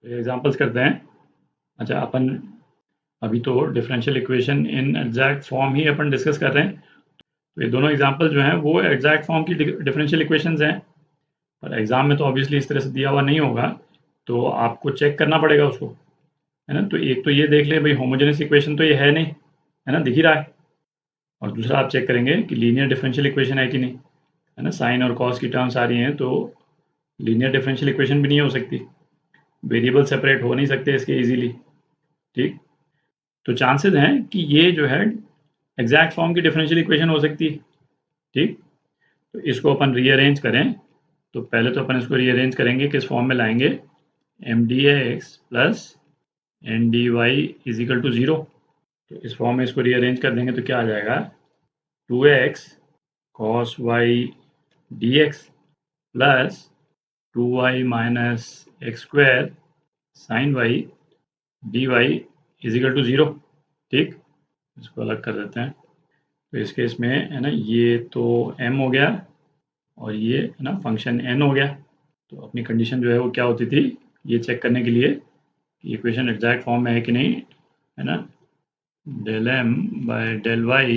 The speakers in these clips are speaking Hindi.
एग्जांपल्स करते हैं। अच्छा, अपन अभी तो differential equation in exact form he upon discuss कर रहे हैं। तो ये दोनों एग्जांपल जो हैं वो एग्जैक्ट फॉर्म की डिफरेंशियल इक्वेशंस हैं। पर एग्जाम में तो ऑब्वियसली इस तरह से दिया हुआ नहीं होगा, तो आपको चेक करना पड़ेगा उसको, है ना। तो एक तो ये देख ले भाई, होमोजेनियस इक्वेशन तो ये है नहीं, है ना, दिख ही रहा है। और दूसरा आप चेक करेंगे कि लीनियर डिफरेंशियल इक्वेशन है कि नहीं, है ना। साइन और कॉस की टर्म्स आ रही हैं तो लीनियर डिफरेंशियल इक्वेशन भी नहीं हो सकती, वेरिएबल सेपरेट हो नहीं सकते इसके इजीली। ठीक, तो चांसेस हैं कि ये जो है एग्जैक्ट फॉर्म की डिफरेंशियल इक्वेशन हो सकती है। ठीक, तो इसको अपन रीअरेंज करें। तो पहले तो अपन इसको रीअरेंज करेंगे, किस फॉर्म में लाएंगे, M D x plus N D Y is equal to zero. तो इस फॉर्म में इसको रीअरेंज कर देंगे तो क्या आ जाएगा, 2x cos y dx plus 2y minus X square sine y dy is equal to zero. ठीक, इसको अलग कर देते हैं। तो इस केस में है ना, ये तो m हो गया और ये है ना फंक्शन n हो गया। तो अपनी कंडीशन जो है वो क्या होती थी, ये चेक करने के लिए कि इक्वेशन एग्जैक्ट फॉर्म में है कि नहीं, है ना, del m by del Y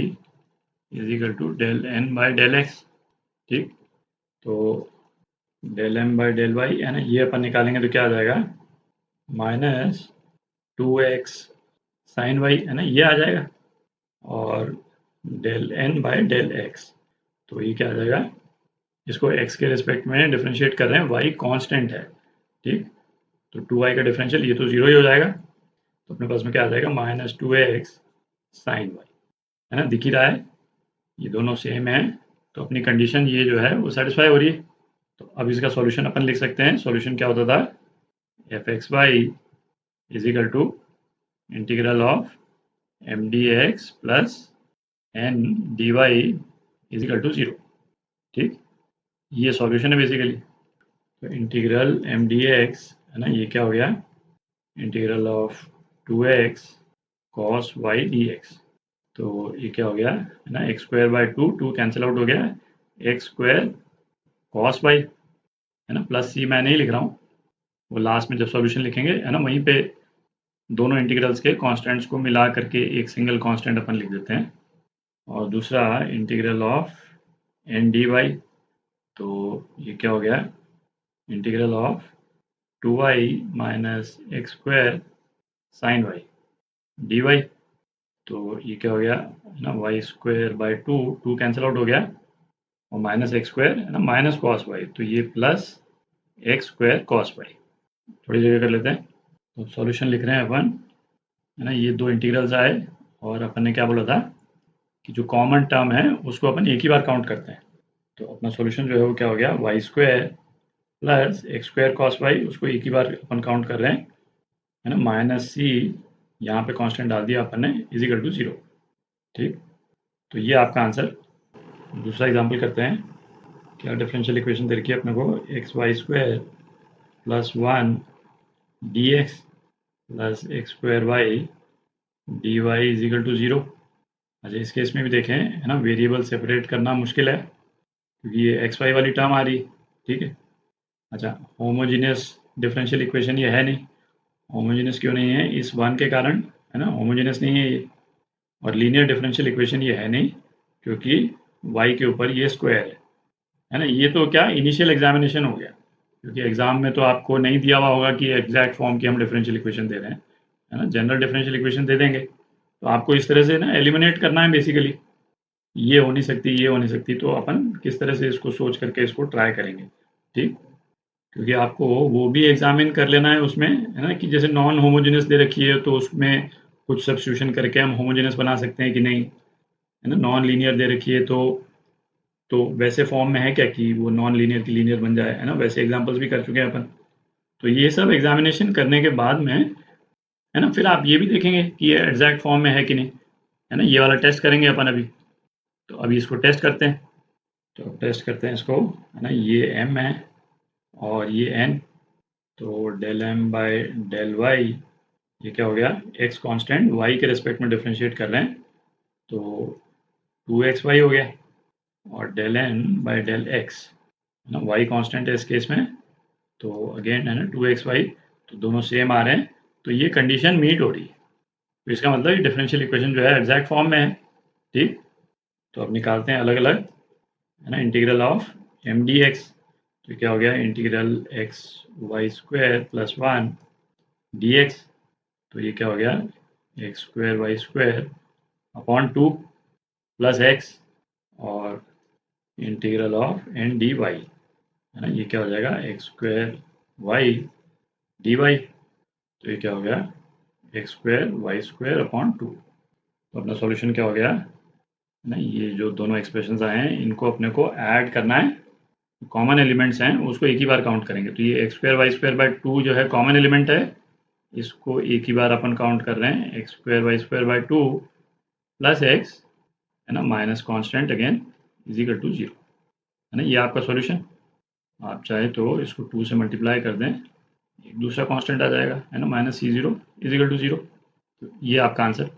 is equal to del n by del X. ठीक, तो del m by del Y है ना, ये अपन निकालेंगे तो क्या आ जाएगा, माइनस 2x साइन वाई, है ना, ये आ जाएगा। और del n by del X, तो ये क्या आ जाएगा, इसको x के रिस्पेक्ट में डिफरेंशिएट कर रहे हैं, y कांस्टेंट है। ठीक, तो 2y का डिफरेंशियल ये तो जीरो ही हो जाएगा। तो अपने पास में क्या आ जाएगा, माइनस 2x साइन वाई, है ना, दिख ही रहा है, ये दोनों सेम है। तो अपनी कंडीशन ये जो है वो सेटिस्फाई हो रही है। तो अब इसका सॉल्यूशन अपन लिख सकते हैं। सॉल्यूशन क्या होता था, F X Y is equal to integral of M D x plus N D Y is equal to zero. ठीक, ये सॉल्यूशन है बेसिकली। तो इंटीग्रल एम डी एक्स है ना, ये क्या हो गया, integral of 2x cos y dx। तो ये क्या हो गया, है ना, x square by two, two cancel out हो गया, एक्स स्क्वायर कॉस वाई, है ना, प्लस सी मैं नहीं लिख रहा हूँ, वो लास्ट में जब सॉल्यूशन लिखेंगे, है ना, वहीं पे दोनों इंटीग्रल्स के कांस्टेंट्स को मिला करके एक सिंगल कांस्टेंट अपन लिख देते हैं। और दूसरा integral of N D Y, तो ये क्या हो गया, integral of 2y minus X square sine Y D Y. तो ये क्या हो गया ना, Y square by two, two cancel out हो गया, और माइनस एक्स स्क्वायर है ना, माइनस कॉस वाई, तो ये plus x square cos Y. थोड़ी जगह कर लेते हैं। तो सॉल्यूशन लिख रहे हैं अपन, है ना, ये दो इंटीग्रल्स आए और अपन ने क्या बोला था कि जो कॉमन टर्म है उसको अपन एक ही बार काउंट करते हैं। तो अपना सॉल्यूशन जो है वो क्या हो गया, Y square plus x square cos Y, उसको एक ही बार अपन काउंट कर रहे हैं, है ना, माइनस सी, यहाँ पे कांस्टेंट डाल दिया अपन ने, इज इक्वल टू ज़ीरो। ठीक, तो ये आपका आंसर। दूसरा एग्जाम्पल करते हैं। क्या डिफरेंशियल इक्वेशन दे रखी है अपने को, x Y square plus one D x plus x square Y D Y is equal to zero. अच्छा, इस केस में भी देखें, है ना, वेरिएबल सेपरेट करना मुश्किल है क्योंकि ये एक्स वाई वाली टर्म आ रही है। ठीक है, अच्छा, होमोजीनियस डिफरेंशियल इक्वेशन ये है नहीं। होमोजीनियस क्यों नहीं है, इस वन के कारण, है ना, होमोजीनियस नहीं है ये। और लीनियर डिफरेंशियल इक्वेशन ये है नहीं क्योंकि y के ऊपर ये स्क्वायर है ना। ये तो क्या इनिशियल एग्जामिनेशन हो गया, क्योंकि एग्जाम में तो आपको नहीं दिया हुआ होगा कि एग्जैक्ट फॉर्म की हम डिफरेंशियल इक्वेशन दे रहे हैं, है ना, जनरल डिफरेंशियल इक्वेशन दे देंगे। तो आपको इस तरह से ना एलिमिनेट करना है बेसिकली, ये हो नहीं सकती, ये हो नहीं सकती, तो अपन किस तरह से इसको सोच करके इसको ट्राई करेंगे। ठीक, क्योंकि आपको वो भी एग्जामिन कर लेना है उसमें, है ना, कि जैसे नॉन होमोजेनियस दे रखी है तो उसमें कुछ सब्स्टिट्यूशन करके हम होमोजेनियस बना सकते हैं कि नहीं, है ना। नॉन लीनियर दे रखी है तो वैसे फॉर्म में है क्या कि वो नॉन लीनियर की लीनियर बन जाए, है ना, वैसे एग्जांपल्स भी कर चुके हैं अपन। तो ये सब एग्जामिनेशन करने के बाद में, है ना, फिर आप ये भी देखेंगे कि ये एग्जैक्ट फॉर्म में है कि नहीं, है ना। ये वाला टेस्ट करेंगे अपन अभी। तो अभी इसको टेस्ट करते हैं। तो टेस्ट करते हैं इसको, है ना, ये m है और ये n। तो del m by del y, ये क्या हो गया, x कांस्टेंट y के रिस्पेक्ट में डिफरेंशिएट कर रहे हैं, तो 2xy हो गया, और del n by del x, है ना, y कांस्टेंट है इस केस में, तो अगेन है ना 2xy, तो दोनों सेम आ रहे हैं, तो ये कंडीशन मीट हो रही है। तो इसका मतलब ये डिफरेंशियल इक्वेशन जो है एग्जैक्ट फॉर्म में है। ठीक, तो अब निकालते हैं अलग अलग, है ना। Integral of M D X, तो क्या हो गया, integral X Y square plus 1 D X, तो ये क्या हो गया, X square Y square upon 2 plus X, और integral of N D Y, है ना, ये क्या हो जाएगा, X square Y D Y, तो ये क्या हो गया, X square Y square upon 2। तो अपना सॉल्यूशन क्या हो गया, है ना, ये जो दोनों एक्सप्रेशंस आए हैं इनको अपने को ऐड करना है, कॉमन एलिमेंट्स हैं उसको एक ही बार काउंट करेंगे। तो ये x square Y square by 2 जो है कॉमन एलिमेंट है, इसको एक ही बार अपन काउंट कर रहे हैं, x square Y square by 2 plus x, है ना, minus constant again is equal to 0, है ना। ये आपका सॉल्यूशन। आप चाहे तो इसको 2 से मल्टीप्लाई कर दें, एक दूसरा कांस्टेंट आ जाएगा, है ना, minus C0 is equal to 0। तो ये आपका आंसर।